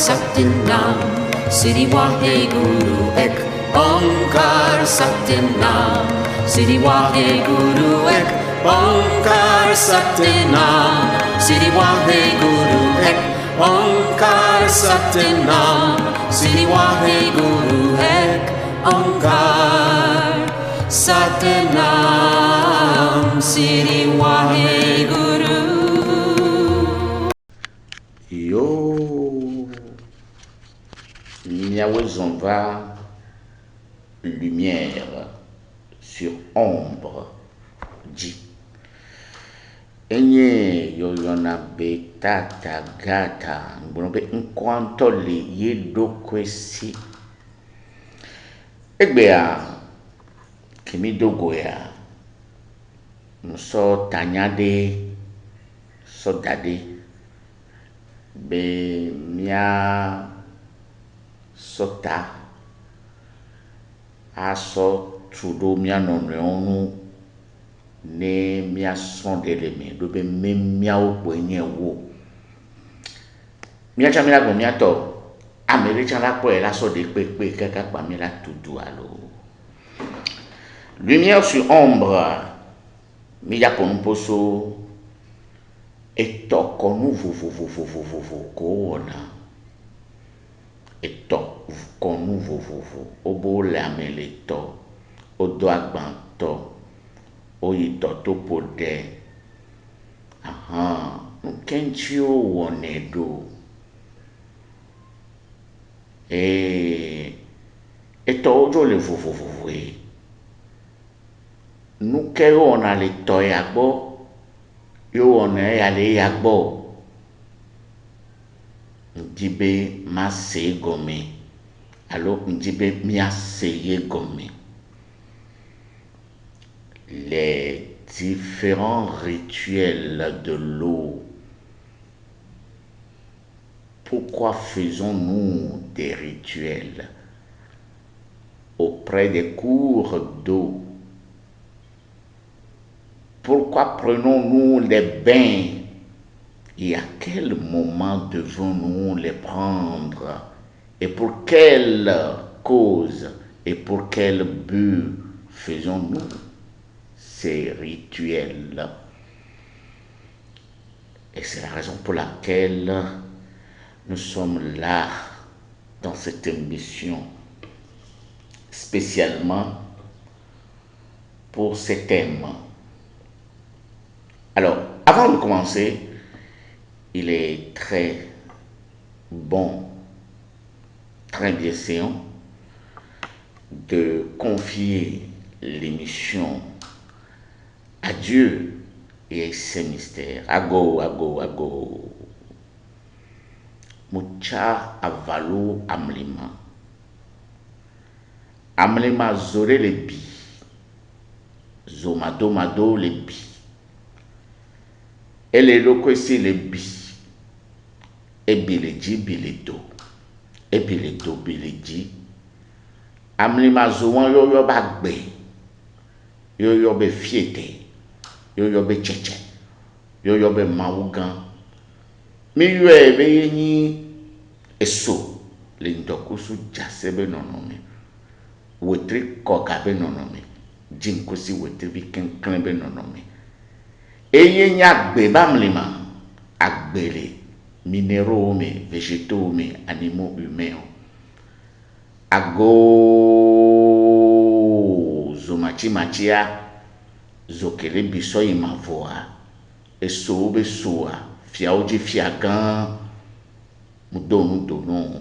Satyanam, Siri Waheguru Ek Onkar Satyanam, Siri Waheguru Ek Onkar Satyanam, Siri Waheguru Ek Onkar Satyanam, Siri Waheguru Ek Onkar Satyanam, Siri Waheguru. Yo, Nyawezonva, lumière sur ombre, dit. Enye yo yona betata gata, mbonobe nkwantole yedo kwesi. Egbea, kimi dogo ya, mso tanyade, so dade, be mia sota, aso tudo mia nonreonu, ne mia sondele me, do be me mia okwe nye wo. Mia chamila go mia to, amere chala kwe la so de pepe kaka kwa mila tudu alo. Lumière sur ombre, mia konumposo, eto konu vovovovovovovo koona. Eto konu vovovo, obo lamele to, odo agban to, oyito to pode. Aha, nukenchio wonedo. Eto ojo le vovovovoe. Nuke ona le to yagbo, yo ona yale yagbo. Ndibe ma se gome, alors ndibe mia seye gome. Les différents rituels de l'eau. Pourquoi faisons-nous des rituels auprès des cours d'eau? Pourquoi prenons-nous les bains? Et à quel moment devons-nous les prendre? Et pour quelle cause et pour quel but faisons-nous ces rituels? Et c'est la raison pour laquelle nous sommes là dans cette émission, spécialement pour ces thèmes. Alors, avant de commencer, il est très bon, très bienséant de confier l'émission à Dieu et ses mystères. Ago, ago, ago. Mucha avalo amlima. Amlima zore le bi. Zomado mado le bi. Ele lokwesi le bi. Ebileji biledo. Ebiledo bileji. Amlima zoan yo yo bagbe. Yo yo be fiete. Yo yo be cheche. Yo yo be maugan. Mi yue be yeni eso. Le ndokusu jasebe nonome. Wetri koka be nonome. Jinkosi wetri bi kenklen be nonome. Eye nya agbe bamlima. Agbele. Minéraux, mais végétaux, mais animaux humains. Ago zomachi machia zokele biso imavoa eso be soa fiaoji fiagan mudono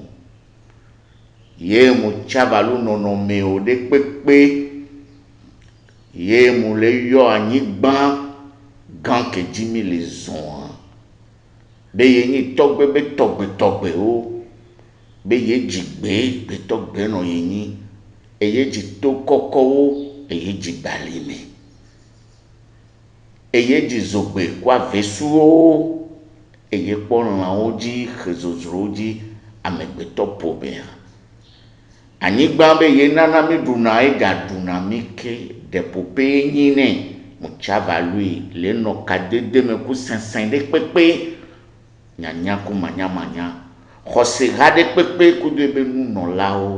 ye mu chabalu nono me o de pepe ye mu le yo anigban gan ke jimi le zon be ye ni togbe be togbe o be ye jigbe be togbe no yin eye ji to koko o eye ji balime eye ji zogbe kwa vesu o eye poran oji khezozroji amegbe to pobe anigba be ye nana mi duna e ga duna mi ke de pope yin ne mo chava lui le no kadede me ku sensen de pepe nyanya ku manya xɔse ha ɖe kpekpe kudo ebe nunɔlawo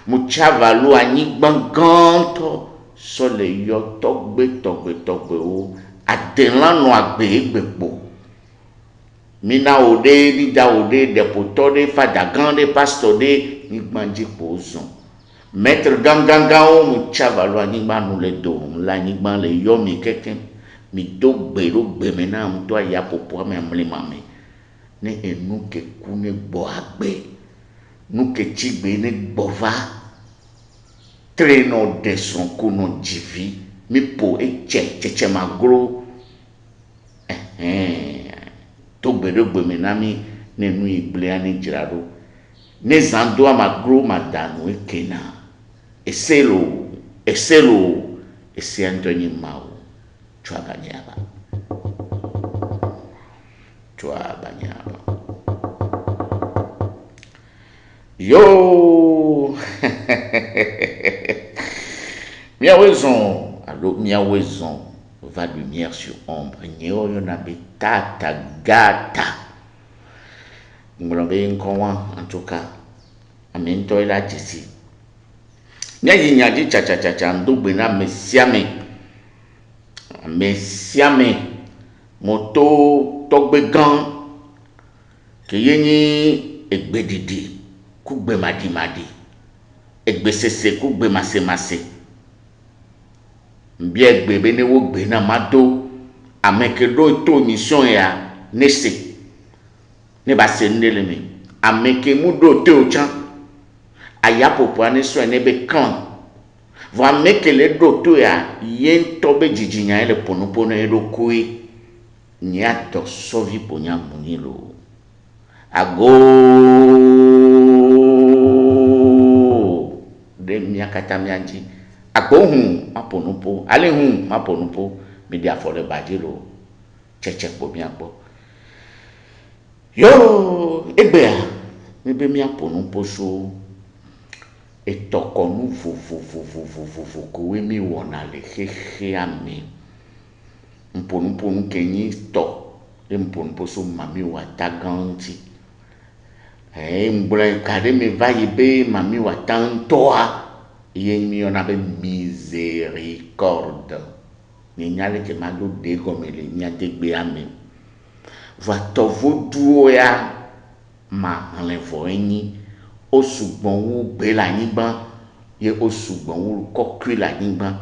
mutsavalo anyigba gãtɔ sɔ le yɔ tɔgbe adelã nɔ agbe egbe kpo mina wo ɖe nida wo ɖe depotɔ ɖe fada gã ɖe pastor ɖe nyigbadzi kpo zɔ maître gãgãgãwo mutsavalo anyigba nu le dom le anyigba le yɔ mi keke mi do gbe ɖo gbe me na ŋutɔ aya ƒoƒoa me amlima me ne enu ke ku ne gbɔ agbe nu ke tsi gbe ne gbɔ va tre nɔ de srɔ̃ ko nɔ dzivi mi po etse tsetsemagro do gbe ɖo gbe me na mi ne nu yi gblea ne dzra ɖo ne zã do amagro madanu ekena eselo esia ŋutɔ nye mawo tso abanyaba yo miawoe zɔn va lumière sur ombre nyewo yɔna be tata gata ŋgblɔ be ŋkɔ wa en tout cas ame ŋutɔ la dzesi miayi nya dzi tsatsatsatsa ŋdogbe na ame sia me moto tɔgbe gã ke ye nye egbedidi ku gbe madimadi egbesese ku gbe masemase mbia egbe be ne wo gbe na mado ame ke ɖo to mission ya ne se ne ba se ne le me ame ke mu ɖo to tsã aya ƒoƒoa ne sɔ ne be kan vɔ ame ke le ɖo to ya ye ŋutɔ be dzidzinya le ponopono ye ɖokoe nye atɔ sɔvi ponya munyi lo ago ɖe mia katã mia dzi agbo maponupo ale maponupo mi di afɔ ɖe badzi lo tsetse kpo mia gbɔ yo egbea mi be mia ponupo so etɔkɔnu vovovovovovovo kowe mi wɔna le xexea me mponuponu ke nyi tɔ le mponupo so mami wata gã ŋuti ŋgblɔe ka ɖe mi va yi be mami wata ŋutɔa ye mi yɔna be miséricorde mi nya le ke ma do de gɔme le mia de gbea me va tɔvoduwo ya ma hlẽ vɔ enyi o sugbɔ wu gbe le anyigba ye o sugbɔ wu kɔkui le anyigba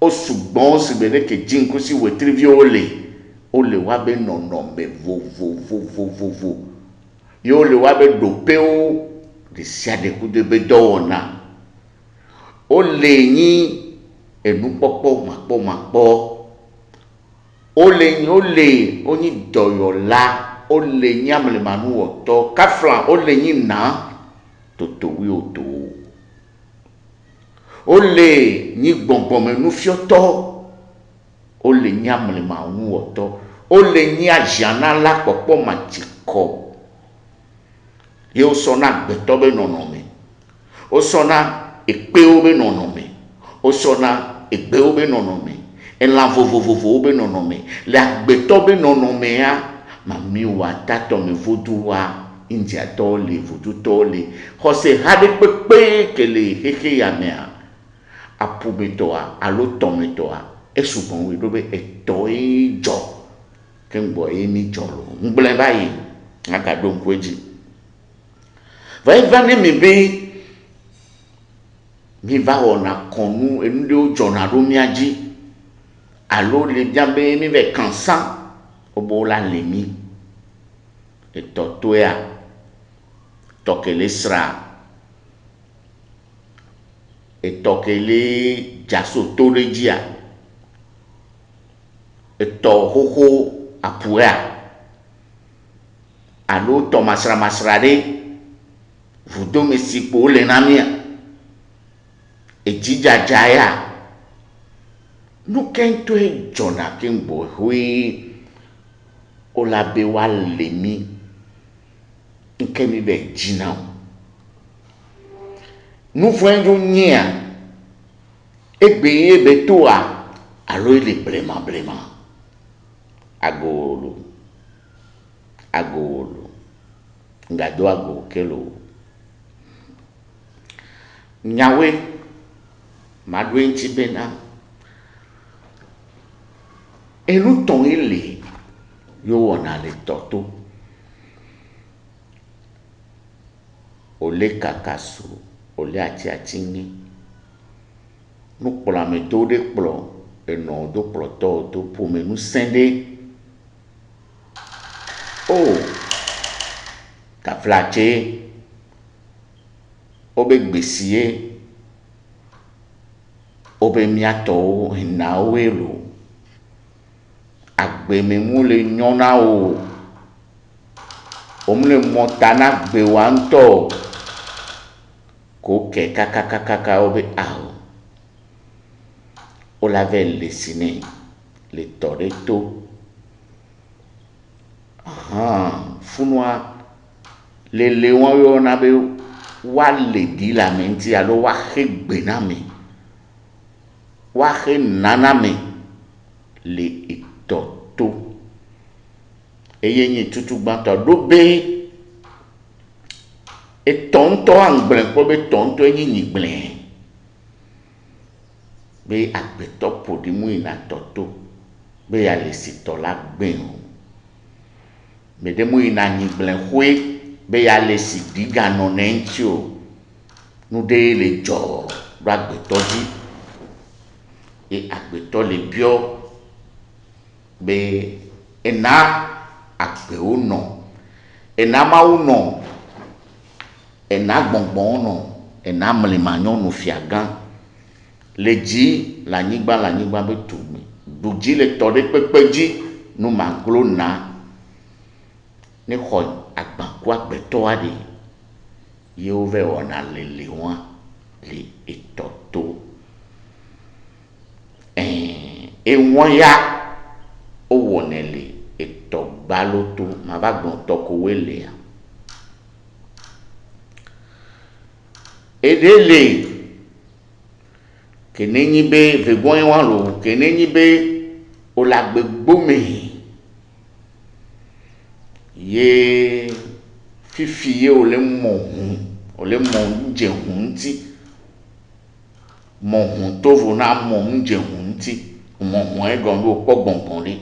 o sugbɔ si be ne ke dzi ŋkusi wetriviwo le wa be nɔnɔme vovovovovovo ye o le wa be ɖopewo ɖe sia ɖe kudo be dɔwɔna o le nyi enukpɔkpɔ makpɔ o nyi dɔyɔla o le nyi amlemanuwɔtɔ kafla o le nyi na totowi oto o le nyi gbɔngbɔme nufiɔtɔ o le nyi amlemanuwɔtɔ o le nyi aziana la kpɔkpɔ matsikɔ ye o sɔna agbetɔ be nɔnɔme o sɔna ekpewo be nɔnɔme o sɔna egbewo be nɔnɔme elã vovovovowo be nɔnɔme le agbetɔ be nɔnɔme ya mami wa tatɔme voduwa indiatɔwo le vodutɔwo le xɔse ha ɖe kpekpe ke le xexe ya mea aƒometɔa alo tɔmetɔa esugbɔ ŋu ɖo be etɔe dzɔ ke ŋgbɔ ye mi dzɔ lo ŋgblẽ va yi ŋaka ɖo ŋku edzi va ne mi be mi va wɔna kɔnu enu ɖewo dzɔna ɖo mia dzi alo le bia be mi va kansa o bo la le mi etɔ toya tɔ ke le sra etɔ ke le dzaso to ɖe dzia etɔ xoxo aƒua alo tɔ masramasra ɖe vodome si kpo le na mia edzidzadza ya nukɛntɔe dzɔna ke ŋgbɔ hoe o la be wa le mi nke mi be dzina o nuvɔe ɖo nyia egbe ye be toa alo ele blema agolo ngado ago kelo nyawe madwe nti bena enu ton ile yo wona le toto ole kakasu ole ati nu kpla me to de kplo eno do kplo to po me nu sende oh ta flache obe gbesie obe miato na welo agbe me mu le nyona o omle montana gbe wa nto ko ke kaka obe ao o l'avait dessiné le toreto funwa le leon yo na be wa le di la menti alo wa gbe na me wa ge nana me le itoto eyenyi tutu gbanto do be e tonto angble ko be tonto enyinyi gble be agbeto podi mu ina toto be ya le sito la gbe o me de mu ina nyi gble hwe be ya le si diga no nentio nu de le jo do agbeto di e agbeto le bio be ena agbe uno ena ma uno ena gbongbon no ena mlemanyo no fiagan le dzi la nyigba be tu me du dzi le tɔ ɖe kpekpe dzi nu maglo na ne xɔ agbaku agbetɔ aɖe ye wo ve wɔna lele wa le etɔ to ewɔn ya o wɔnɛ le etɔ gbalo to ma va gbɔn tɔ ko we le ya eɖe le kene nyi be vegbɔn wa lo kene nyi be o la gbegbo me ye fifi ye o le mɔ dze hun ti mɔ hun to vo na mɔ dze hun ti mɔ hun egɔn do kpɔ gbɔngbɔn ri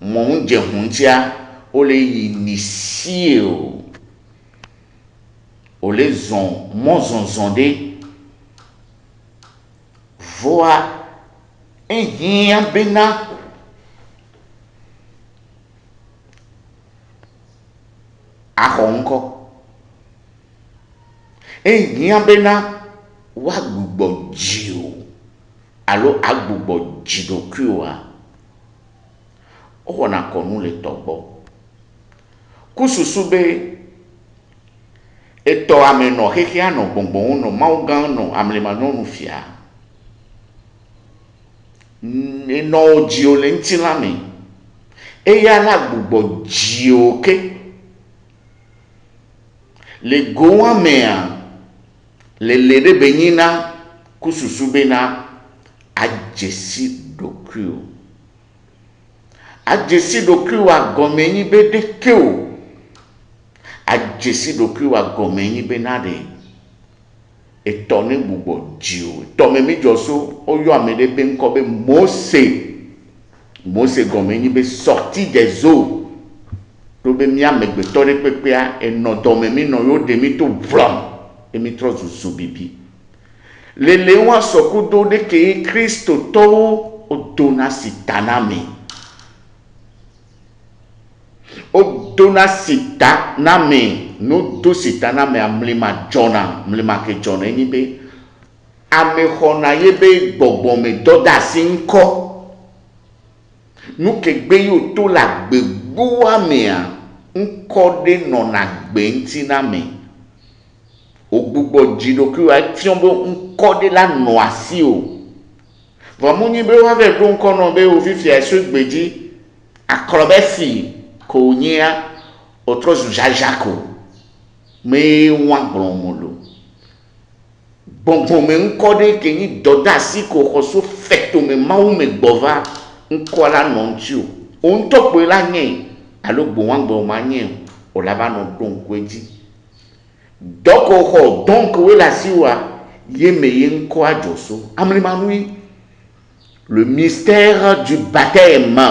mɔ dze hun tia o le yi nisi o le zɔn mɔ zɔnzɔn de voa ehia bena ahonko ehia bena wa gbugbo jio alo agbugbo jidokuwa o na konu le togbo kususu be eto ameno hehia no gbongbon no maugan no amlemano no fia no jio le ntilame eya la gbugbo jio ke le goa mea le de benina kususu bena ajesi dokuo agomeni be de keo ajesi dokuo agomeni bena de eto ni gbugbo jio to me mi joso oyo amede be nko be Mose gomeni be sorti des eaux to be mi amegbeto re pepea eno do me mi no yo de mi to vlam e mi trozu subibi le wa sokudo de ke Kristo to o dona sitaname o dona sitaname no do sitaname amlima jona mlima ke jona ni be amehona ye be gbogbo me doda sinko nu ke gbe yo to la gbegbo amea nko de no na gbe ntina me ogbugbo jidoku a tiombo nko de la no asi o vamu ni be wa ve do nko no be o fifi aso gbeji akrobe fi ko nyia otro jajako me wa gbomolo bonbon me nko de keni doda si ko koso feto me mawu me gbova nko la nontio on to pe la yen alo gbo wan gbo ma yen o laba no donc weji donc we la siwa yeme yenko ajoso amli manui le mystère du baptême.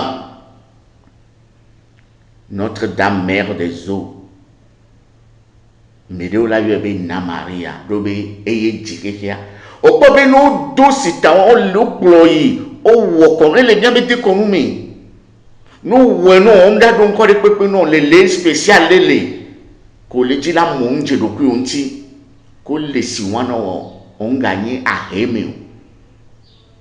Notre-Dame mère des eaux Medeo la yebe na Maria dobe eye jikekia o ko be no do sita o lo ployi o wo ko le bien bete ko mi no we no on da don ko de pepe no le spécial le ko le ji la mo nje do ku onti ko le si wana on gagne à aimer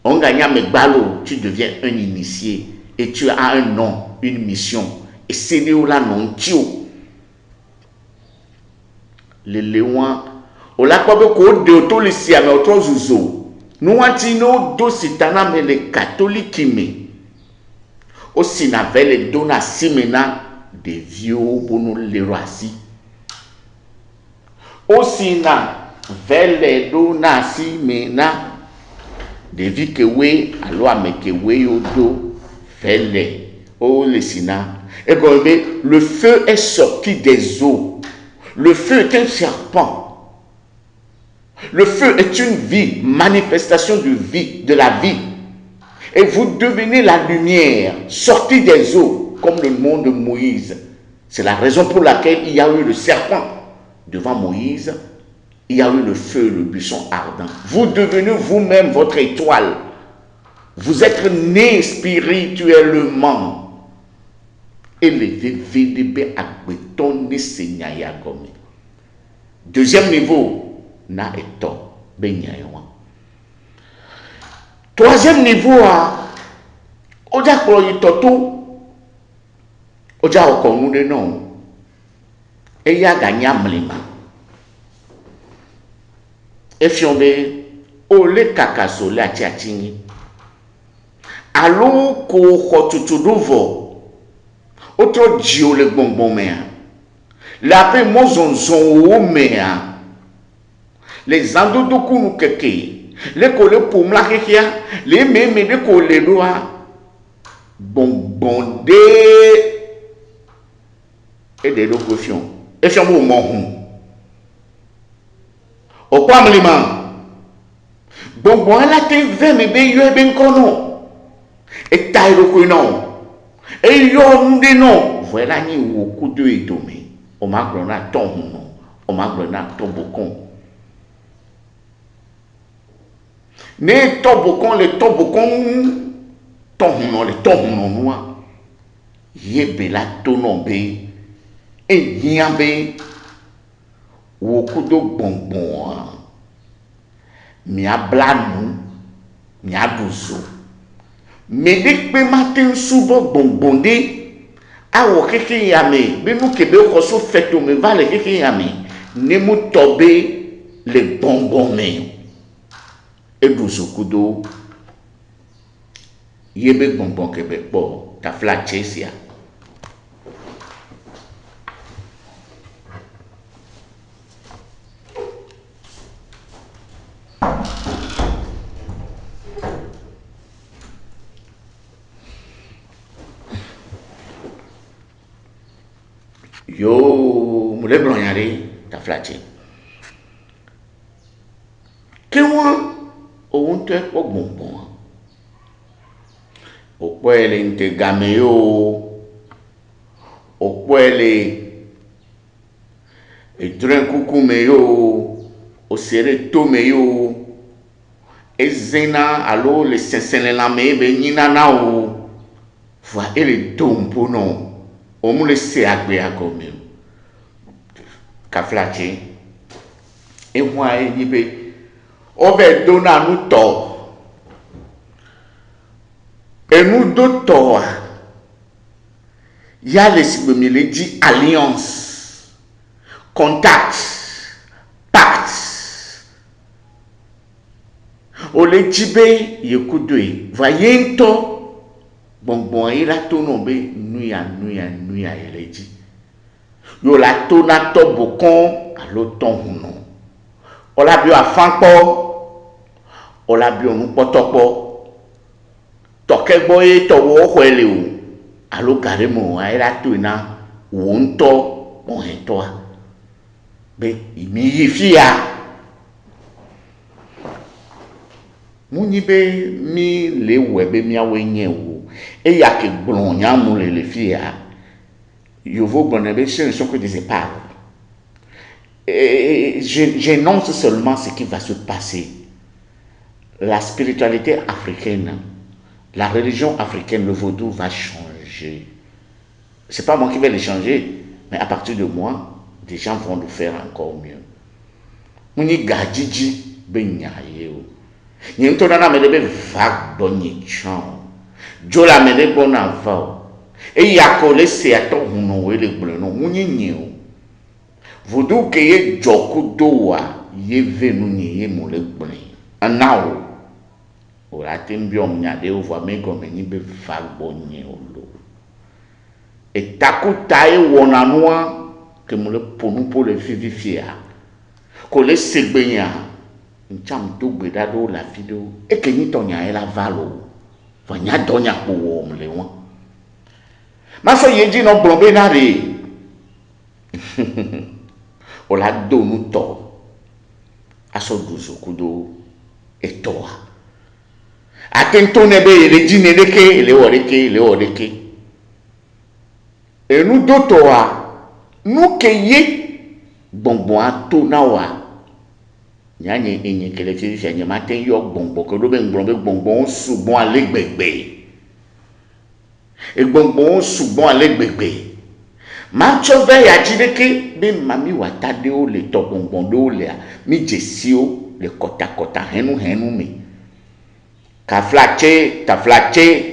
on gagne à megbalo tu deviens un initié et tu as un nom une mission et c'est là non tio le lewan o la kwa be ko de auto le si ame auto zuzo no wanti no do sitana me le catholique me o sina vele dona simena de vieux bono le roasi o sina vele dona simena de vi ke we alo ame ke we odo vele o le sina et le feu est sorti des eaux. Le feu est un serpent. Le feu est une vie, manifestation de vie, de la vie. Et vous devenez la lumière, sortie des eaux, comme le nom de Moïse. C'est la raison pour laquelle il y a eu le serpent devant Moïse. Il y a eu le feu, le buisson ardent. Vous devenez vous-même votre étoile. Vous êtes né spirituellement. Deuxième niveau, na eto benyayon. Troisième niveau, oja kroyi toto, oja okonu de non, eya ganya mlima. Efionbe, ole kakaso la tiatini. Alo ko khotutudovo. Autre dio le bonbon mea. La pe mozonzon o mea. Les andodoku nou keke. Le kole poum la kekia. Le meme de kole doa. Bonbon de. Et de l'okofion. Et fion mou monhou. Au kwa mliman. Bonbon la te ve me be yo e ben kono. Et taille le non. Et yon de non, voilà ni ou coup de etomé. O magrona ton non, o magrona tobokon. Ne tobokon le tobokon ton non le ton non noa. Yebe la tonon be e yambe ou coup de bonbon. Mi a blanou, mi a douzo. Mais dès que matin souvent bonbondé, a o keke yame, be nou kebe o koso feto me va le keke yame, ne mou tobe le bonbon me. E douzo kudo, yebe bonbon kebe po, ta flachesia. Yo, moule blanc yare, ta flaché. Que moi, on te au bonbon. Au poêle inte gaméo, au poêle et drain coucouméo, au serré toméo, et zena, allo, les sensenelame, benina nao, voix et les dompo non. On me laisse agber à comme kaflaché et moi il be over dona nous tort et nous deux tort il y a les simili dit alliance contact pacte o le jibe yekudwe voyez to bonbon il a tout nommé nuya eleji yo la to na to bokon alo ton huno o la bio afanpo o la bio nu potopo to kegbo e to wo hwele o alo garemo a ira to na wo nto bon toi be mi fia muni be mi le webe mi awenye wo e ya ke gbon nya mu le fia yo vo bonne be ce ne sont que des épaves. Et j'énonce seulement ce qui va se passer. La spiritualité africaine, la religion africaine, le vaudou va changer. C'est pas moi qui vais le changer, mais à partir de moi, des gens vont le faire encore mieux. Muni gadjiji benyayo. Nyento nana me be vague bonye chan. Jola me de bon avao. Et yakole se ato huno wele bleno muni nyeo. Voudou que ye joku doa ye venu ni ye mole bleno. Anao. Ora tembiom nyade o voa me comme ni be vague bonye olo. Et takuta e wonanoa que mole ponu pour le vivifier. Ko le segbenya ncham do gbeda do la fido e ke ni tonya e la valo. Va nya donya po wo mle won. Ma so ye di no blombe na re. O la do nu to. Aso duzo kudo e toa. Atento ne be le di ne deke le oreke. E nu do toa nu ke ye bonbon ato na wa. Nyanye enye kele ti se nye maten yo bonbon ko do be bonbon subon alegbegbe. E bonbon subon alegbegbe. Ma chove ya jideke be mami watade o le to bonbon do le mi jesio le kota henu me. Ka flache, ta flache.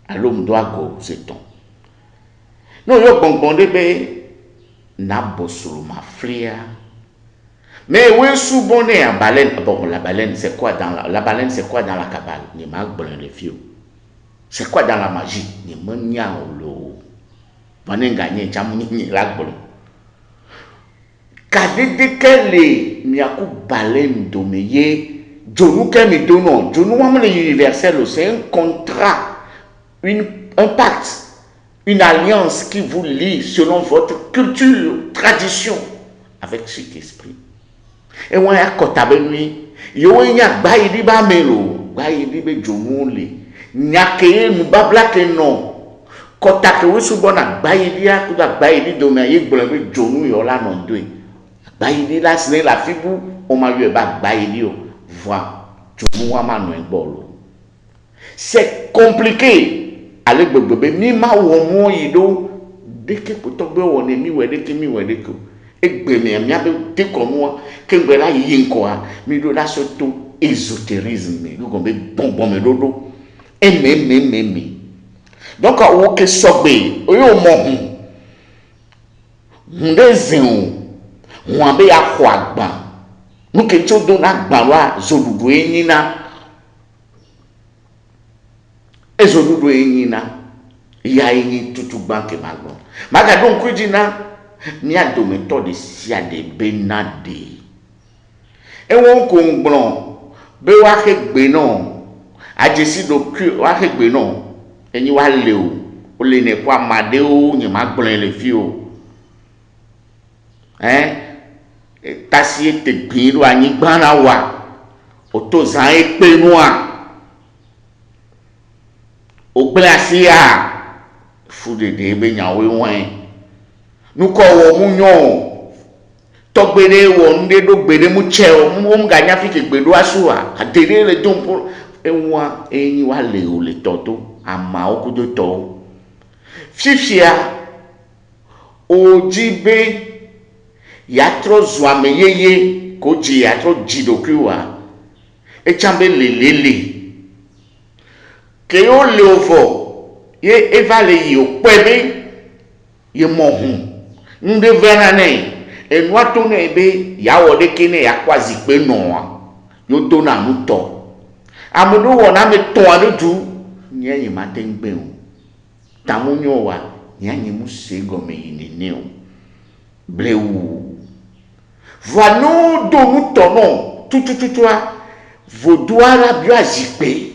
Alom do ago c'est ton. Non yo bonbon de be na bosulu ma fria. Mais oui, sous bonnet en baleine. Bon, la baleine, c'est quoi dans la baleine, c'est quoi dans la cabale? Ni mag blanc les fios. C'est quoi dans la magie? Ni mania ou lo. Bonnet gagné, ni la blanc. Kade de kele miaku baleine domeye. Jonou ke mi dono. Jonou wame l'universel, c'est un contrat, un pacte, une alliance qui vous lie selon votre culture, tradition, avec cet esprit. Et on a kotabe lui yo nya gba idi ba melo gba idi be jomu le nya ke nu babla ke no kota ke we subo na gba idi a ku da gba idi do me ye gbon be jomu yo la no ndo gba idi la sine la fibu o ma yo ba gba idi o voi jomu wa ma no engbolo. C'est compliqué ale gbegbe mi ma wo mo yido de ke potogbe won mi we de ko egbe mi abe te kono ke ngbe la yin ko a mi do la soto ésotérisme mi go be bonbon me dodo me donc o ke sogbe o yo mo ndezin o abe ya ko agba nu ke to do na gba wa zodudu enyina ezodudu enyina ya yin tutu banke magbo maga don kujina mi a do meto de sia de benade e won ko ngbon be wa ke gbe no ajesi do ku wa ke gbe no eni wa le o le ne kwa made o yin ma gbon le fi o tasi te gbin ro anyi gbana wa o to zan e pe nu a o gbe asia fu de be nyawe wen nuko wo munyo togbere wo nde do gbere mu che o mu ganya fi ke gbedo asuwa adere le dompo enwa enyi wa le o le toto ama okudo to fifia ojibe yatro zuameyeye koji yatro jidokuwa e chambe lelele ke o le ovo ye evale yi o pebe ye mohun nde venane enwa to na ebe ya wode kene ya kwazi pe no yo to na mu to amudu wona me to adudu nyenyi matengbe o tamunyo wa nyenyi mu sego me yinene o blewu vanu do mu to no tutututu a vodoara bio azipe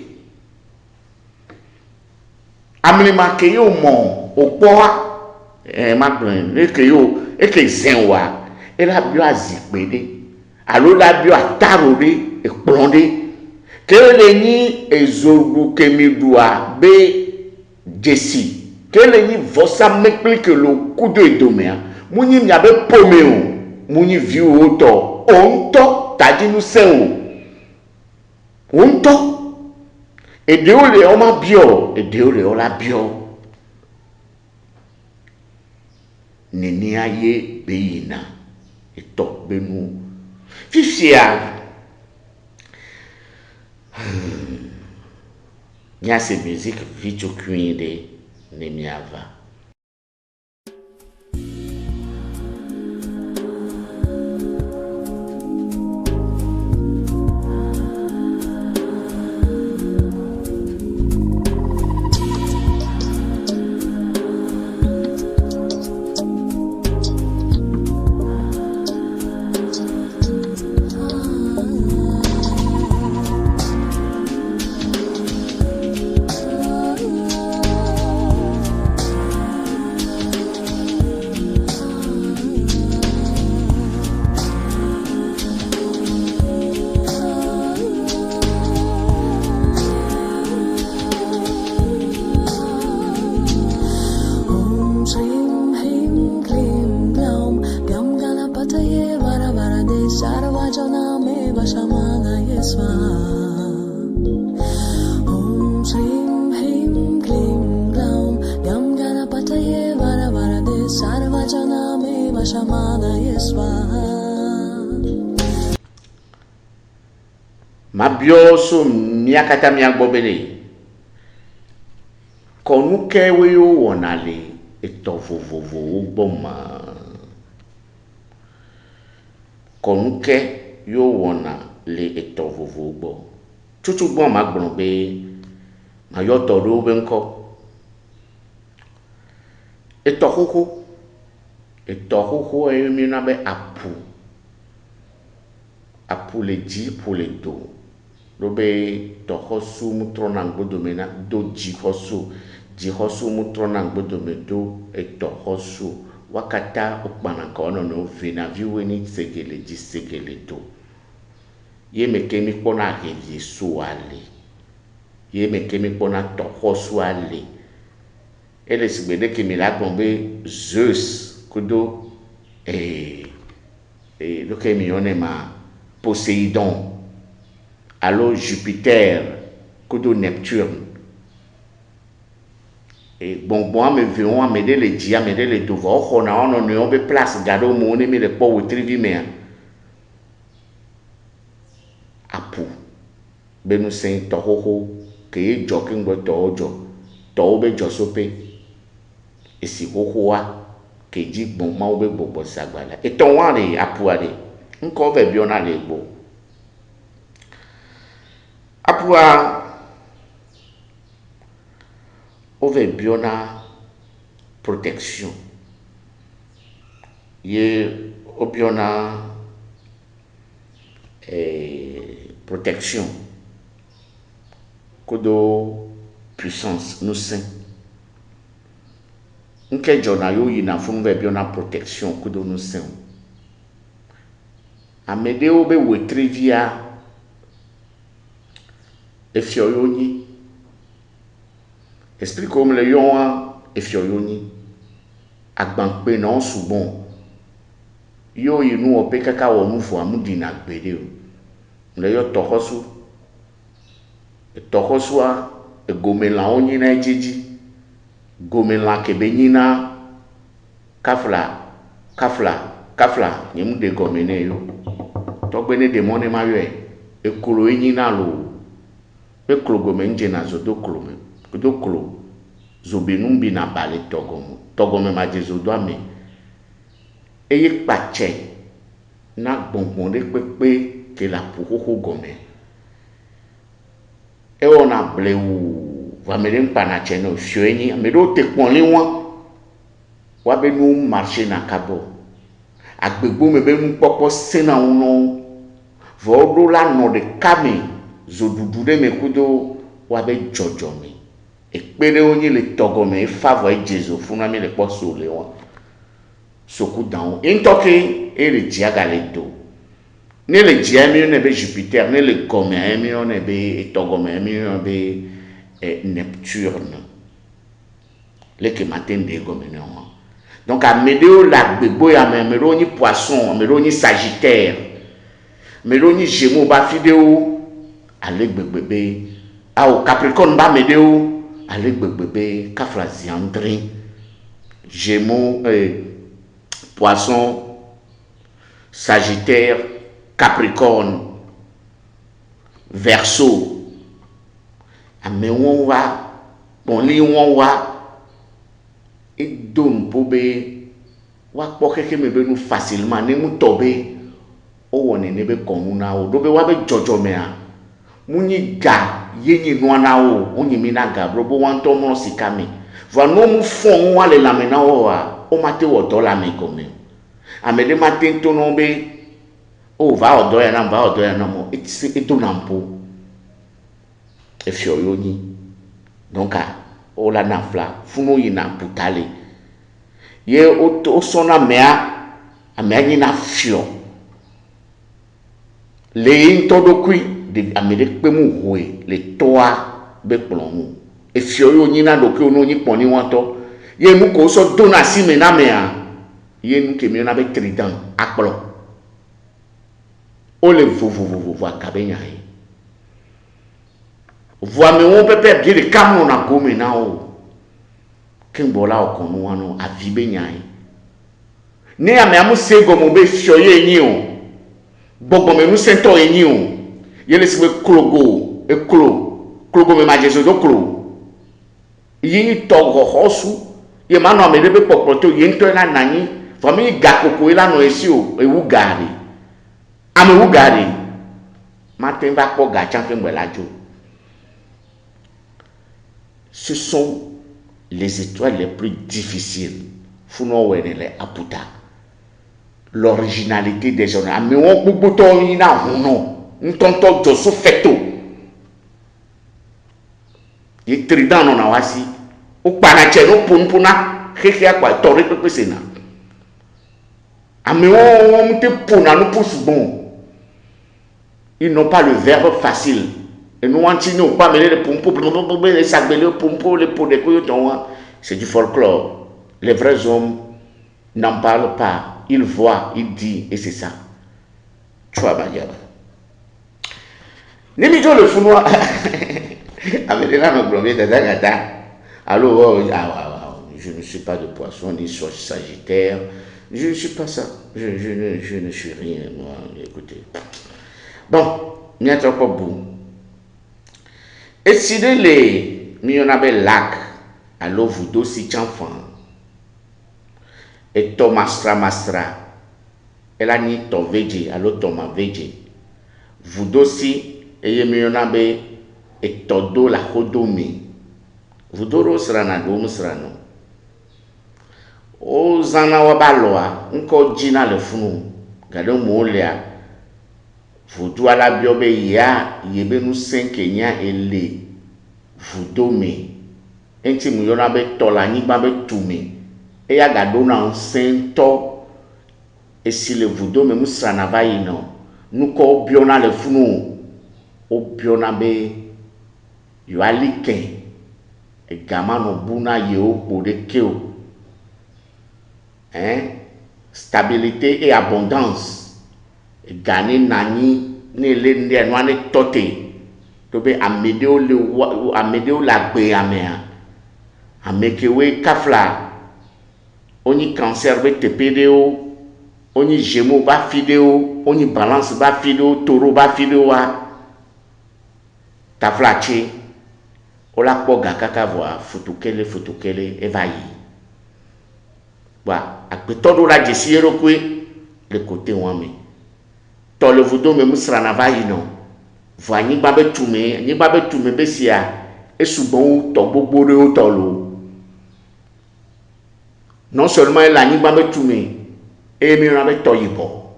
amlima ke yo mo opo magblɔe eke zɛn wa ela bio azikpe ɖe alo la bio ataro ɖe ekplɔ ɖe ke le nyi ezoɖu kemi ɖua be dzesi ke le nyi vɔsamekpli ke le kudo edomea mu nyi miabe pome o mu nyi viwo tɔ o ŋutɔ tadi nu se o ŋutɔ eɖewo le wɔma biɔ eɖewo le wɔla biɔ nenia ye be yina etɔ be nu fifia miase musique vitsokui ɖe ne miava. Mabio so miakata miagbo bele konuke we yo wona le eto vovovo gbo ma konuke yo wona le eto vovovo gbo tutu gbo ma gbon be ma yo to do be nko eto koko e mi na be apu le ji pour le do lobe to hosu mutrona gbodomena do ji hosu mutrona gbodome do eto hosu wakata okpana ka ono no vina viweni segele ji segele do ye mekemi kpona hevi so ale ye mekemi kpona to hosu ale ele sigbede kemi la gbombe Zeus kudo lo kemi one ma Poséidon allo Jupiter kudo Neptune et bon me vion a me de le dia me de le dovo o na ono ne on be place gado mo ne me le po trivi me apu benu sen to ho ke joking go to ojo to be josope esi ho a ke ji bon ma o be gbogbo sagbala e ton wa re apu ade nko be bi ona le gbo apua ove biona protection ye obiona protection kodo puissance nous saint nke jona yo yina fun ve biona protection kodo nous saint amede obe wetrivia efioyoni explique comme le yon efioyoni agbanpe na osubon yo yinu ope kaka wonu fo amudina gbede o le yo tohosu a egomela onyi na ejeji gomela kebe nyina kafla nyem de gomene yo togbene demone mayo ekolo enyi na lo pe klogome nje na zodo klome do klo zobenumbi na bale togome ma je zodo ame eye pache na gbongbon de pepe ke la puho gome e ona blewu va me den pana cheno fioeni me do te ponle wa be nu marché na kabo agbegbo me be mu popo sena uno vo do la no de kame zodudu de me kudo wa be jojo me et péré on y le togomé et favori Jésus funa mi le poso le wa soku dan in toke et le diaga le do ne le diami ne be Jupiter ne le gomé mi on ne be togomé mi on be Neptune le que matin de gomé ne wa donc à médéo la bebo ya méro ni poisson méro ni Sagittaire méro ni Gémeaux ba fidéo ale bébé a au Capricorne ba médéo ale bébé kafla ziandri Gémeaux Poisson Sagittaire Capricorne Verseau ame won wa bon li won wa et donne pour be wa kpɔkeke me be nu facilement ne mu tɔ be o wɔne ne be kɔnu na o do be wa be dzɔdzɔ mea mu nyi ga ye nyi nua na o o nyi mi na ga bro bo wa ŋutɔ mlɔ sika me va no mu fɔn wa le lame na o wa o ma te wɔ dɔ la me gɔme ame ɖe ma te to no be o va wɔ dɔ ya na mo e do na mpo e fiɔ yo nyi donc o la na fla funu yi na putale ye o sona mea amea nyi na fio le todo kui de amede pemu hoe le toa be plonu e fio yo nyi na do ki ono nyi poni wanto ye mu ko so dona si me na mea ye nu ke mi na be trident akplo o le vovovovo akabe nya yi voa me won pepe bien de camo na gome na o ken bola o konu wano avibe nyai ne ame amu se gomo be fioye yin o gbogbo me nu sento yin o ye le sibe klogo e klogo me ma jesu do klo yin to go hosu ye ma no me de be popoto yin to na nanyi fami gakoko ila no esi o ewu gari ame wu gari matin va po ga champion belajo. Ce sont les étoiles les plus difficiles. Funo wenele aputa. L'originalité des gens. Mais on peut pas ina huno. Ntonto joso feto. Ye trident non awasi. O panache no punpuna. Keke akwa tori pepe sena. Mais on te puna no pousse bon. Ils n'ont pas le verbe facile. Et nous on pas mêler les pompos, les sacs les pompos, les pots de couillons. C'est du folklore. Les vrais hommes n'en parlent pas. Ils voient, ils disent, et c'est ça. Tu vois, Badiaba. N'imito le founois. Avec les lames blondes de Zagata. Alors, je ne suis pas de poisson, ni Sagittaire. Je ne suis pas ça. Je ne suis rien, moi. Écoutez. Bon, il n'y a pas beaucoup. Et si les millionnaires lac, alors vous dossier enfant, et Thomas Mastra, elle a ni ton veje, alors Thomas veje, vous dossier, et millionnaire et todo la hodomi, vous doro sera na dom sera no. O zana wabaloa, unko jina le funu, gado molia. Vous à la biobe ya yebe nous 5 nya ele vous dome enti mu yona be tola ni ba be tume e ya gado na sento e si le vous dome mu sana ba yi no nu ko biona le funu o biona be yo aliken e gama no buna ye o po de keo stabilité et abondance gagner nani ne le ndie no ane tote to be amedeo la gbe amea amekewe kafla oni cancer be tepedeo oni Gémeaux ba fideo oni balance ba fideo taureau ba fideo wa taflachi ola kpoga kaka voa futukele evayi ba akpetodo la jesiero kwe le côté wame to le vudo me musra na vayi no vo anyi ba betume besia esubon to gbogbo re o to lo non seulement la anyi ba betume e mi na be to yibo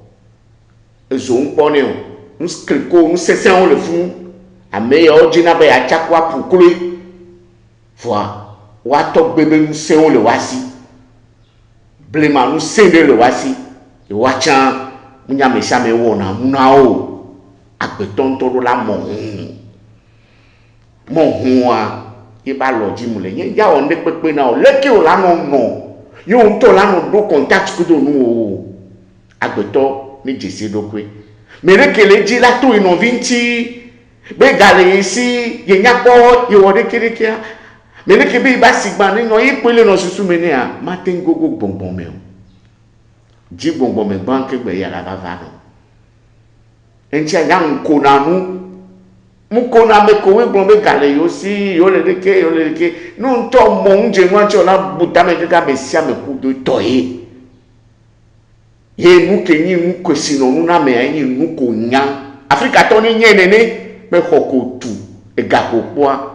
ezo npo ne o nskriko nsese on le fun ame yo jina be achakwa pukule Voilà. Wato bébé nous c'est le wasi. Blema nous c'est le wasi. Le wachan, mounya mesha me wona, mounao. Akbeton todo la mon iba lodi mule. Ya on ne pepe na o. Leki o la non. Yo on to la non do contact kudo nou. Akbeton ni jesi do kwe. Mais que les dit là tout ils n'ont vinti. Be gale ici, ye nyako, ye wode kirikia. Mais que be ba sigban no yi pele no susu mene a. Matin gogo bonbon me. Di bonbon me banque be ya la bava no. Entia yang kona nu. Mu kona me ko we bombe gale yo si, yo le ke. Non to monje mwa chola butame ke be sia me ku do toye. Ye nou kenyi nou kwesino nou na me ayi nou ko nyang. Afrika toni nye nene, mais hoko tout. Et gako quoi?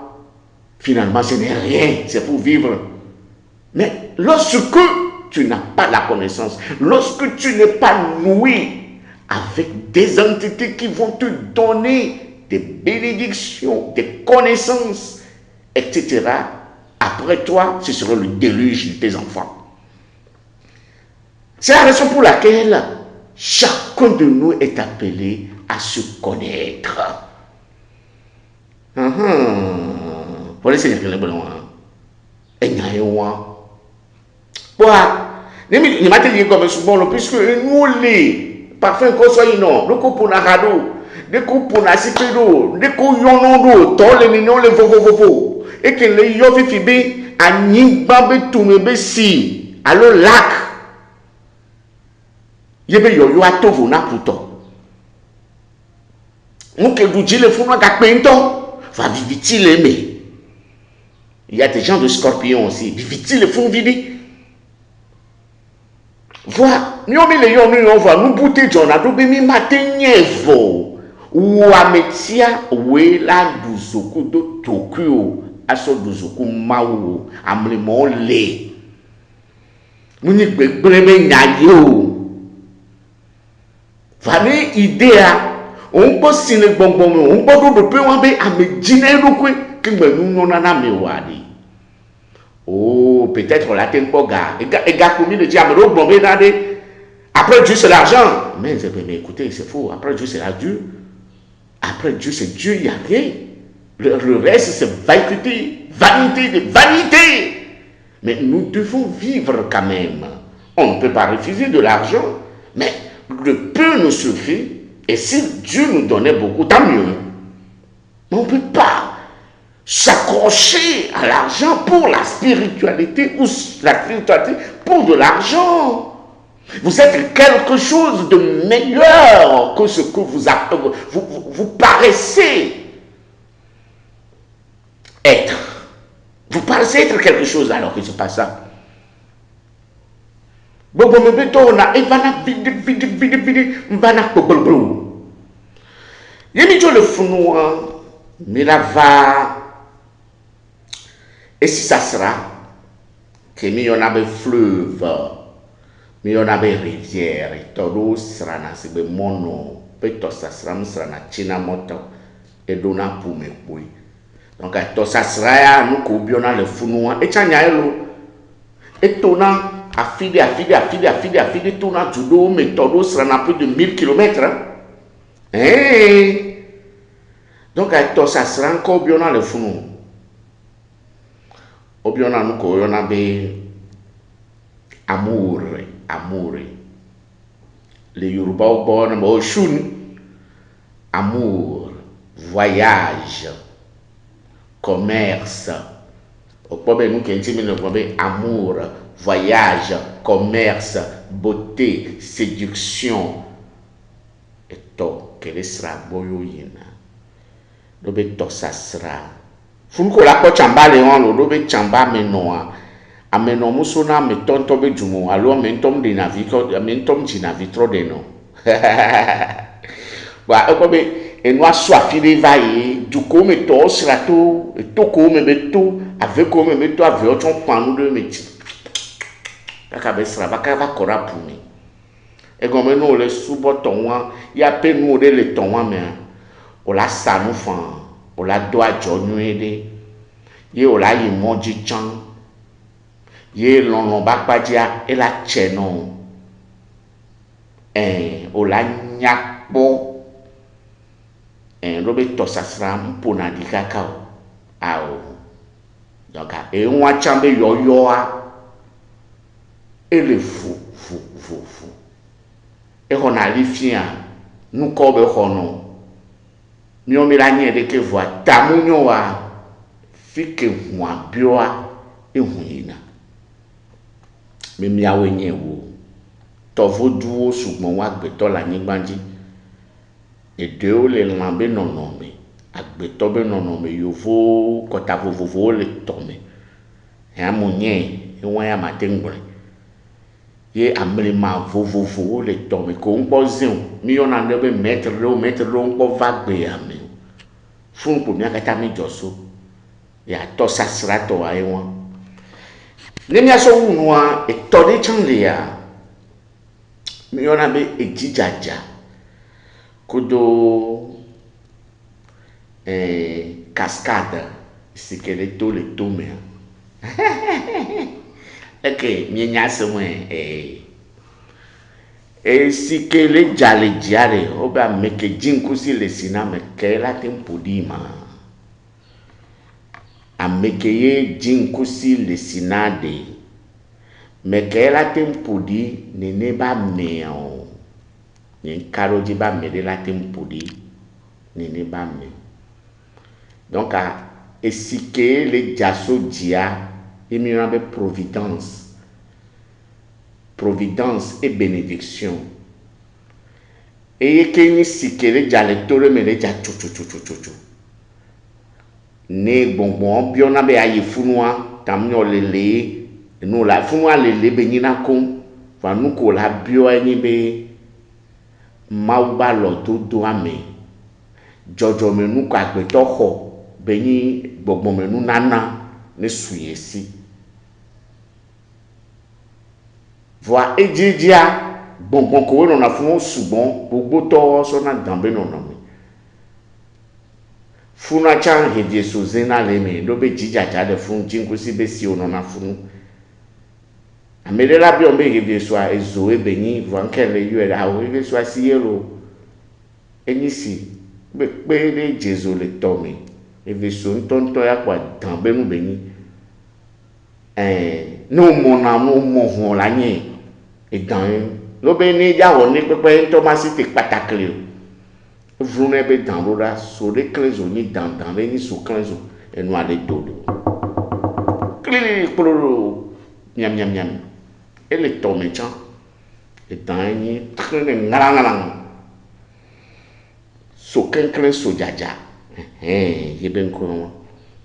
Finalement, ce n'est rien, c'est pour vivre. Mais lorsque tu n'as pas la connaissance, lorsque tu n'es pas noué avec des entités qui vont te donner des bénédictions, des connaissances, etc., après toi, ce sera le déluge de tes enfants. C'est la raison pour laquelle chacun de nous est appelé à se connaître. Voilà, c'est le bon. Et il y a un. Voilà. Ne m'a dit comme souvent, puisque nous les parfums qu'on soit non, le coup pour la rado, le coup pour la sipedo, le coup yonondo, tol les ninon les vovo, et que les yofi fibé, à nyimbabe tumebe si, à le lac. Yebe yo yo atovo na puto. Mouke douji le fou na kakpento, va viviti l'aimer. Il y a des gens de scorpion aussi, viviti le fou vivi. Voilà, nous on va nous bouter John a doubi mi matenyevo. Ou ametia we la duzoku do Tokyo, aso duzoku mawo, amlemon le. Mouni gbegbrebe nyayo. Fane idea, on peut signer bonbon, on peut de peu en bé à me dîner le coup que nous n'en a me wadi. Oh, peut-être la tempoga. Et gars commis le diable, bombé d'ade. Après Dieu c'est l'argent. Mais écoutez, c'est faux. Après Dieu c'est la Dieu. Après Dieu c'est Dieu, il n'y a rien. Le reste c'est vanité, vanité de vanité. Mais nous devons vivre quand même. On ne peut pas refuser de l'argent, mais le peu nous suffit, et si Dieu nous donnait beaucoup, tant mieux. Mais on ne peut pas s'accrocher à l'argent pour la spiritualité ou la spiritualité pour de l'argent. Vous êtes quelque chose de meilleur que ce que vous paraissez être. Vous paraissez être quelque chose alors que ce n'est pas ça. Bobo me beto na evana vidi mbana kobolbro. Yemi jo le funua mais la va et si ça sera que mi on a des fleuves, mi on a des rivières et todo sera na se be mono peto ça sera na china moto et dona pour me boy. Donc to ça sera ya nous ko biona le funua et chanya elo et tona affidé, tout na judo, méthode, sera na plus de 1000 km. Hein? Donc, ça sera encore bien dans le fond. Au bien dans nous, on a amour. Les Yoruba au bon, au chun. Amour, voyage, commerce. Au problème, nous qui avons amour, voyage, commerce, beauté, séduction. Et to, quel sera boyoyina? Dobe to ça sera. Funko la ko chamba leon lo dobe chamba menoa. Ameno musona me tonto be jumo. Alors mentom de naviko, mentom di navitro de no. Wa ekobe enwa swafile vaye, du ko me to sera to, to ko me beto, avec ko me beto avec autre panu de métier. Bakabesra bakaba kora pumi. E gomme no le subo tonwa, ya pe no de le tonwa me. O la sanu fan, o la doa jonwede. ye o la yi mɔdzi tsã ye lɔlɔ ba kpadzia e la tse nɔ o la nyakpɔ ɖo be tɔsasra ƒona ɖi kaka o awo donc ŋua tsã be yɔyɔa ele fu exɔna li fia nukɔ be xɔnɔ miɔ mi la nyɛ ɖeke vɔa tamu nyɔ wa fi ke hũa bioa ehu yina miawoe nye wo tɔvoduwo sugbɔn wo agbetɔ le anyigba dzi eɖewo le lã be nɔnɔme agbetɔ be nɔnɔme yovo kɔta vovovowo le tɔme hamo nye ewa ya mate ŋgblɔe ye amlima vovovowo le tɔme ko ŋkpɔ zeo mi yɔna ɖe be mètre ɖewo ŋkpɔ va gbea me fún ko mia katã mi dzɔso ya tɔ sasra tɔ wa ye wa ne miasɔ wu nua etɔ ɖe tsã le ya mi yɔna be edzidzadza kudo cascade si ke le to mea eke mienya aseme si ke le dza le dzia ɖe wo be ame ke dzi ŋkusi le si na me ke la te ƒo ɖi ma ame ke ye dzi ŋkusi le si na ɖe me ke la te ƒo ɖi nene ba mea o nye nkaɖo dzi ba me ɖe la te ƒo ɖi nene ba me donc esi ke le dzaso dzia ye mi yɔna be providence et bénédiction eye ke nyi si ke le dza le to ɖe me le dza tsotsotsotso ne gbɔngbɔn biɔna be ayi funua tamyɔ lele enu la funua lele be nyina kom va nu ko la biɔ enyi be mawu ba lɔ dodoa me dzɔdzɔme nu ko agbetɔ xɔ be nyi gbɔgbɔme nu nana ne su ye si voa edzidzia gbɔngbɔn ko nɔna funu sugbɔn gbogbo tɔ sɔna dan be nɔnɔme funua tsã hedie so zena le me ɖo be dzidzadza ɖe funu dzinkusi be si nɔna funu ame ɖe la biɔ be hedie soa ezo ebe nyi voa nke le yɔe ɖe awo ebe soa si yelo enyi si be kpe ɖe dzezo le tɔ me ebe so ŋutɔŋutɔ ya kpɔ dan be nu be nyi ne wo mɔna no mɔ hɔn la nye edan lo be ne ya wɔ ne kpekpe ŋutɔ ma si te kpatakli o vlu ne be dan ɖo ɖa so ɖe kle zo nyi dan ɖe nyi so kle zo enua ɖe do ɖo klili kplo miam ele tɔ me tsã edan nyi kle ne ŋlaŋlaŋ so keŋkle so dzadza ye be ŋkɔ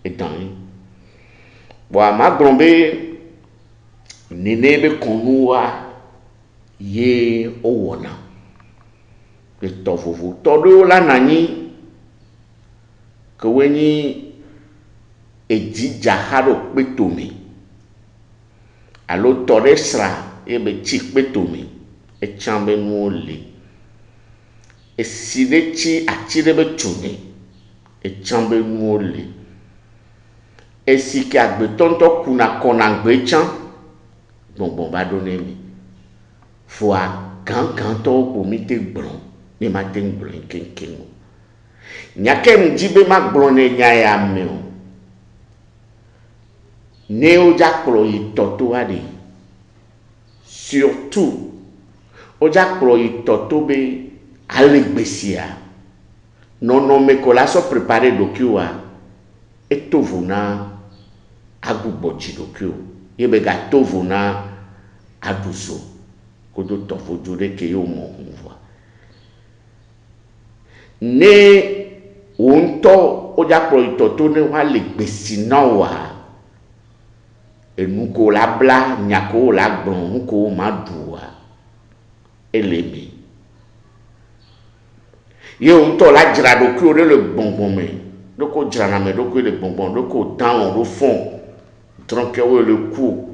edan yi bon ma gblɔ be nene be kɔnua ye o wɔna etɔ vovo tɔ ɖewo la nanyi ke wo nyi edzidza xa ɖo kpetome alo tɔ ɖe sra ye be tsi kpetome etsã be nuwo le esi ɖe tsi atsi ɖe be tsone etsã be nuwo le esi ke agbetɔ ŋutɔ kuna kɔna gbe tsã gbɔngbɔn va ɖo ne mi foa gãgãtɔwo ko mi te gblɔ mi ma te gblɔ keŋkeŋ o nyake ŋdzi be ma gblɔ ne nya ya me o ne wo dza kplɔ yi tɔtoa ɖe surtout wo dza kplɔ yi tɔto be ale gbesia nɔnɔme ko la sɔ prepare ɖokuiwoa eto vo na agbugbɔ dzi ɖokuiwo ye be gato vo na aɖuso kodo tɔvodzo ɖe ke ye wo mɔ hu voa ne wo ŋutɔ wo dza kplɔ yi tɔto ne woa le gbesi na woa enu ko la bla nya ko wo la gblɔ nu ko wo ma ɖua ele me ye wo ŋutɔ la dzra ɖokuiwo ɖe le gbɔngbɔn me ɖoko dzrana me ɖokui le gbɔngbɔn ɖoko dalɔ ɖo fɔn trɔnkɛwo le ku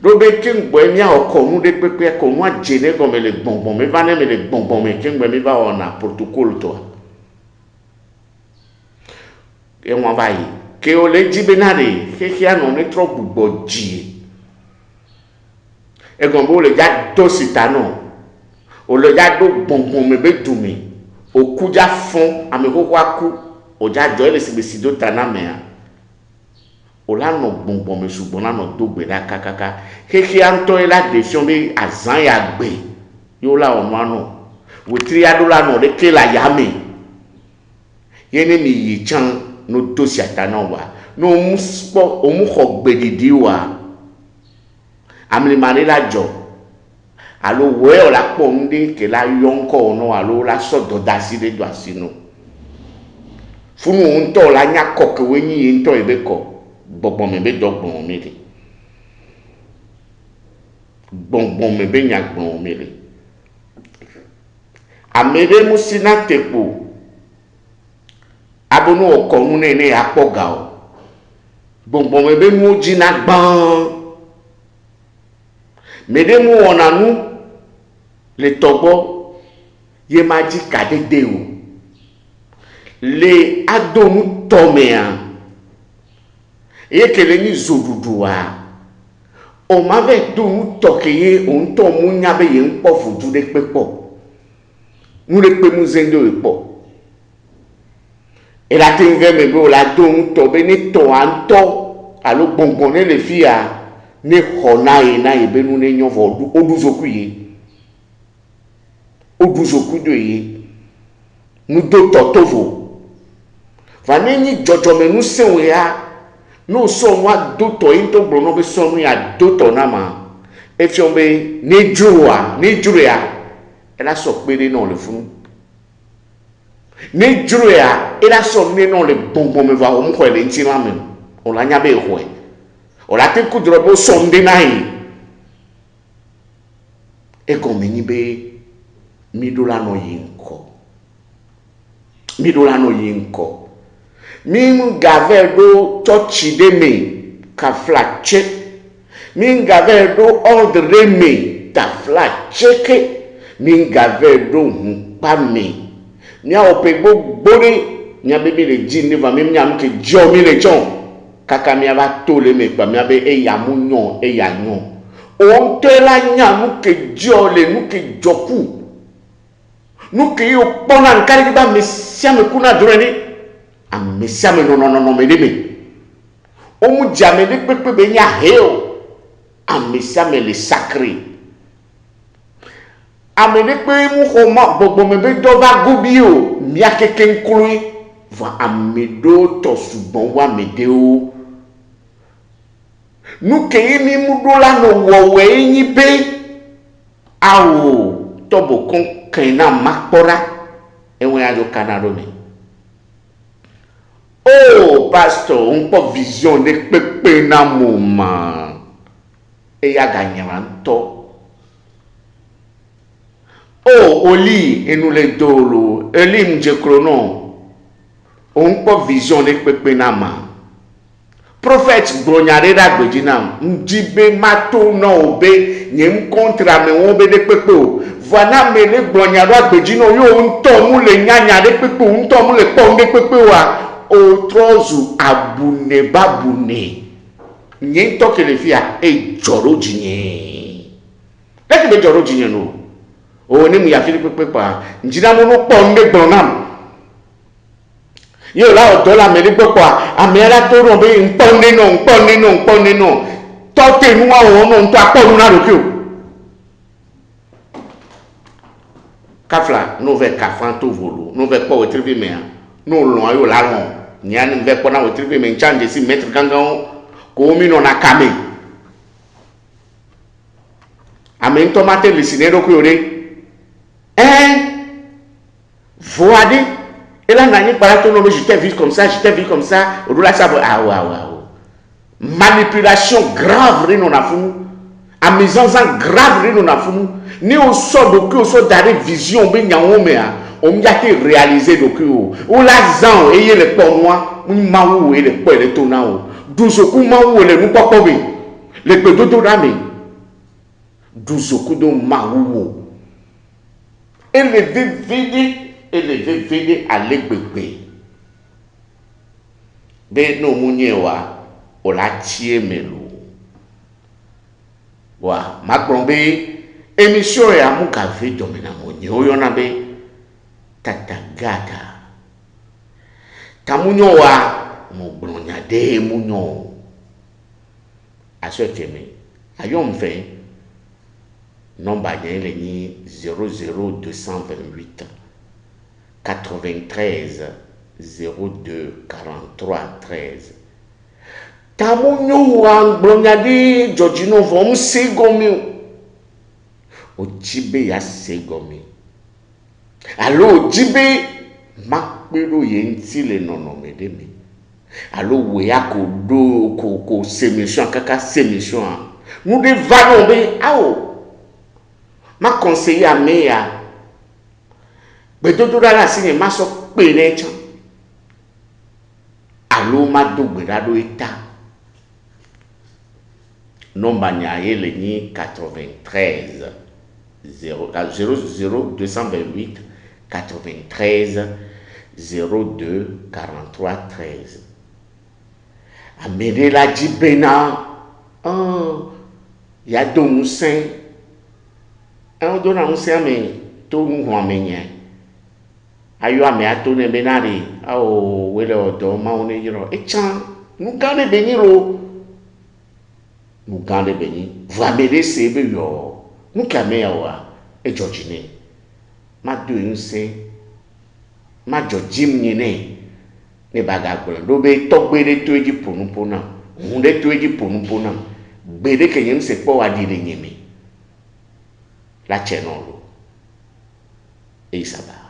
ɖo be keŋgbɔe miawɔ kɔnu ɖe kpekpe kɔnua dze ne gɔme le gbɔngbɔn me va ne me le gbɔngbɔn me keŋgbɔe mi va wɔna protocole tɔa ewa va yi que o le jibenare que a non trop buboji e gombo le ja do sitano o le ja do bonbon me be dumi o kuja fon ame ko kwaku o ja jo le sibesi do tanamea o la no bonbon me sugbon la no do gbe da kakaka que anto e la décision be azan ya gbe yo la o no wo tri ado la no de ke la yame yene mi yi chan no do siatana wa no muspo o mu kho gbedidi wa amli mari la jo alo we o la po nde ke la yonko no alo la sodo dasi de do asino funu nto la nya ko ke wenyi nto ebe ko gbogbo me be dogbon mi le gbogbo me be nya gbon mi le amere musina tepo abonu okonu nene apoga o gbogbo me be nu jina gban mede mu onanu le togbo ye maji kadede o le adonu tomea ye kele ni zoduduwa o ma ve donu tokeye o nto mu nyabe ye npo fudu de pepo mu le pe mu zendo epo et la tingue me be o la donu to be ni to anto alo gbongbon ne le fia ne khona e na e be nu ne nyon vo oduzoku do ye nu do totovo va ne ni jojo me nu se we ya no so wa do to into brono be so nu ya do to na ma e fi on be ni juwa ni juria e la so pere no le funu ni juria e la so ni no le bonbon me va o mo ko le nti la me o la nya be ho e o la te ku drobo so ndi na yi e ko me ni be mi do la no yinko mi mu gave do touch de me ka flache mi gave do ordre me ta flache ke mi gave do pa me nya o pe gbogbo nya bebe le ji ni va mi nya mu ke jo mi le jon kaka mi aba to le me pa mi abe e ya mu nyon e ya nyon o te la nya mu ke jo le nu ke joku nu ke yo pona nkari ba me sia me kuna doreni a me sia me no me de me o mu jame de pepe be nya heo a me sia me le sacré a me de pe mu ko ma gbogbo me be do ba gobi o mi akeke nkuru va a me do to sugbon wa me de o nu ke mi mu do la no wo we yin be awo to bo kon kaina makpora enwe ajo kanado me oh pastor un po vision de pepe na moma e ya ganyara nto oh oli enu le dolo eli mje krono un po vision de pepe na ma prophet bronyare da gbejina njibe mato na obe nyem kontra me won be de pepe o vana me le bronyare gbejina yo nto mu le nyanya de pepe nto mu le pon de pepe wa o trozu abune babune nyen to ke le fia e joro jinye leti be joro jinye no o ni mu ya fili pepe pa njina mo no pon de gbonam yo la o dola me le pepe pa amera to ro be npon nínú to te nu wa o no nto aponu na roki o kafla no ve kafanto volo no ve po wetrivi me no lo ayo la lon ni an ve po na wetrivi me change si mettre gangan ko mi no na kame amen tomate le sinero ko ore voade et là nani paratonolo je t'ai vu comme ça roula ça manipulation grave rino na funu amisance grave rino na funu ni o so do ki o so dare vision be nyawo me a o mja te réaliser do ki o la zan e ye le ponwa mu ma wu e le po le to na o dusoku ma wu le nu popo be le pe do na me dusoku do ma wu élevé vide à l'égbègbè be no munyewa o la tie melu wa magrombe émission ya muka ve domina monye oyo na be tatagata tamunyo wa mo bronya de munyo aseteme ayom fe nomba nyele ni 00228 93 02 43 13 tamunyo wa bronya de Georgino vom segomi o jibe ya segomi allo jibe makpero yenti le nono medemi allo we ya ko do ko semission kaka semission nous de valons be ao ma conseiller a meya be do la signe ma so pe ne chan allo ma do gbe da do eta nomba nya yele ni 93 00228 93 02 43 13 amede la jibena ya do musen do na musen me to hu amenye ayo ame ato ne benari o wele odo ma one yiro echan nu gane beniro nu gane beni va mede sebe yo nu kame ya wa e Georgine ma do nse ma jojim nyine ne baga gboro do be to gbere to eji ponupona hunde to eji ponupona gbere kenyem se po wa dire nyeme la chenolo e isaba